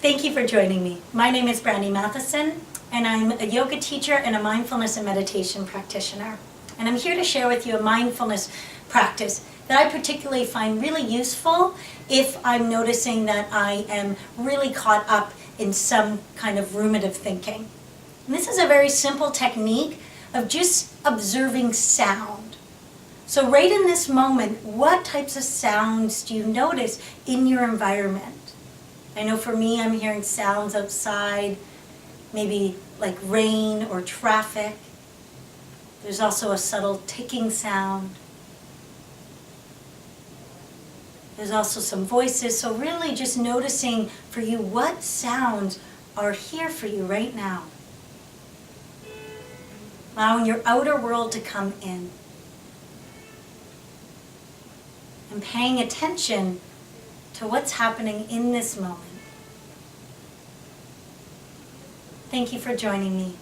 Thank you for joining me. My name is Brandi Matheson, and I'm a yoga teacher and a mindfulness and meditation practitioner. And I'm here to share with you a mindfulness practice that I particularly find really useful if I'm noticing that I am really caught up in some kind of ruminative thinking. And this is a very simple technique of just observing sound. So right in this moment, what types of sounds do you notice in your environment? I know for me, I'm hearing sounds outside, maybe like rain or traffic. There's also a subtle ticking sound. There's also some voices, so really just noticing for you what sounds are here for you right now. Allowing your outer world to come in. And paying attention to what's happening in this moment. Thank you for joining me.